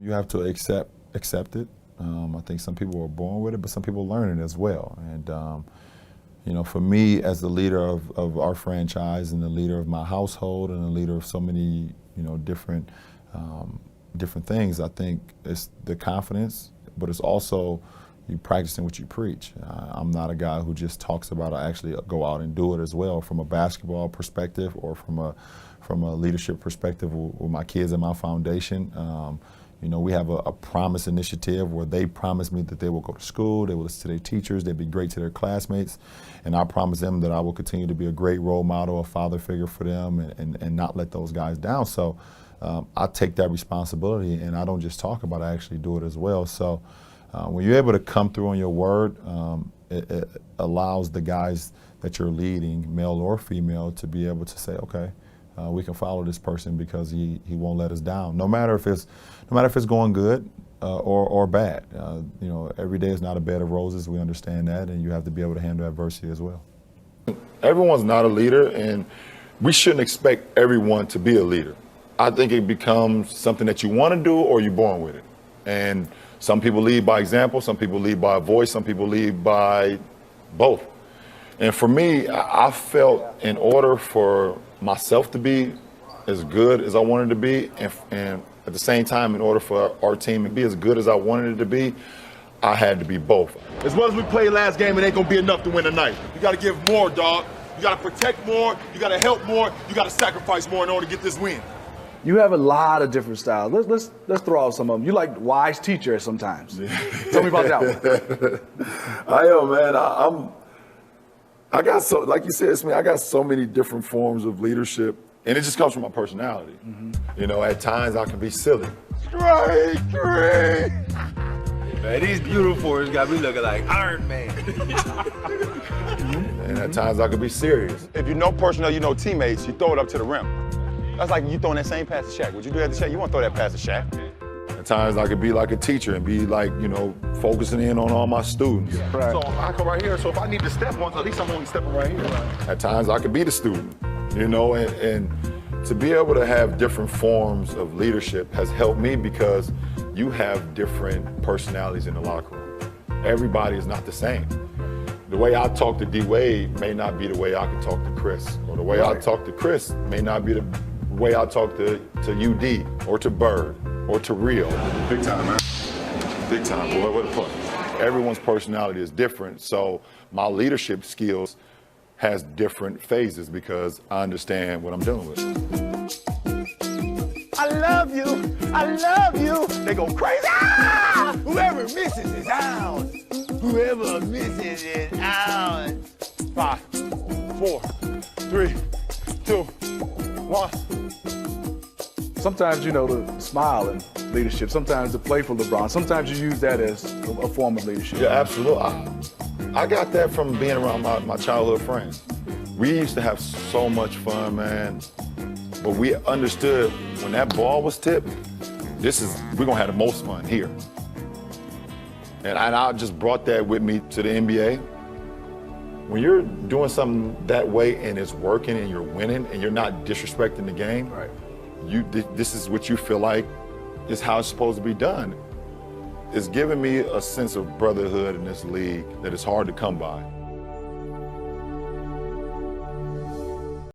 You have to accept it. I think some people are born with it, but some people learn it as well. And you know, for me, as the leader of our franchise and the leader of my household and the leader of so many, you know, different things, I think it's the confidence, but it's also you practicing what you preach. I'm not a guy who just talks about it. I actually go out and do it as well, from a basketball perspective or from a leadership perspective with my kids and my foundation. You know, we have a promise initiative where they promise me that they will go to school, they will listen to their teachers, they'll be great to their classmates, and I promise them that I will continue to be a great role model, a father figure for them, and not let those guys down. So I take that responsibility, and I don't just talk about it, I actually do it as well. So when you're able to come through on your word, it allows the guys that you're leading, male or female, to be able to say, okay, we can follow this person because he won't let us down. No matter if it's going good or bad. You know, every day is not a bed of roses. We understand that, and you have to be able to handle adversity as well. Everyone's not a leader, and we shouldn't expect everyone to be a leader. I think it becomes something that you want to do or you're born with it. And some people lead by example, some people lead by voice, some people lead by both. And for me, I felt in order for myself to be as good as I wanted to be, and at the same time, in order for our team to be as good as I wanted it to be, I had to be both. As well as we played last game, it ain't gonna be enough to win tonight. You gotta give more, dog. You gotta protect more, you gotta help more, you gotta sacrifice more in order to get this win. You have a lot of different styles. Let's throw out some of them. You like wise teacher sometimes. Tell me about that one. I am, man. I got so, like you said, I got so many different forms of leadership, and it just comes from my personality. You know, at times I can be silly. Strike three. Man, these beautiful fours got me looking like Iron Man. And at times I can be serious. If you know personnel, you know teammates, you throw it up to the rim. That's like you throwing that same pass to Shaq. Would you do that to Shaq? You won't throw that pass to Shaq. At times I could be like a teacher and be like, you know, focusing in on all my students. Right. So I come right here, so if I need to step once, at least I'm only stepping right here. At times I could be the student, you know, and to be able to have different forms of leadership has helped me because you have different personalities in the locker room. Everybody is not the same. The way I talk to D-Wade may not be the way I can talk to Chris, or the way I talk to Chris may not be the way I talk to UD or to Bird or to Rio. Big time, man. Big time, boy, what a play. Everyone's personality is different, so my leadership skills has different phases because I understand what I'm dealing with. I love you, I love you. They go crazy. Ah! Whoever misses is out. Whoever misses is out. 5, 4, 3, 2, 1. Sometimes, you know, the smile and leadership. Sometimes the play for LeBron. Sometimes you use that as a form of leadership. Yeah, absolutely. I got that from being around my childhood friends. We used to have so much fun, man. But we understood when that ball was tipped, we're gonna have the most fun here. And I just brought that with me to the NBA. When you're doing something that way and it's working and you're winning and you're not disrespecting the game, Right. This is what you feel like is how it's supposed to be done. It's given me a sense of brotherhood in this league that is hard to come by.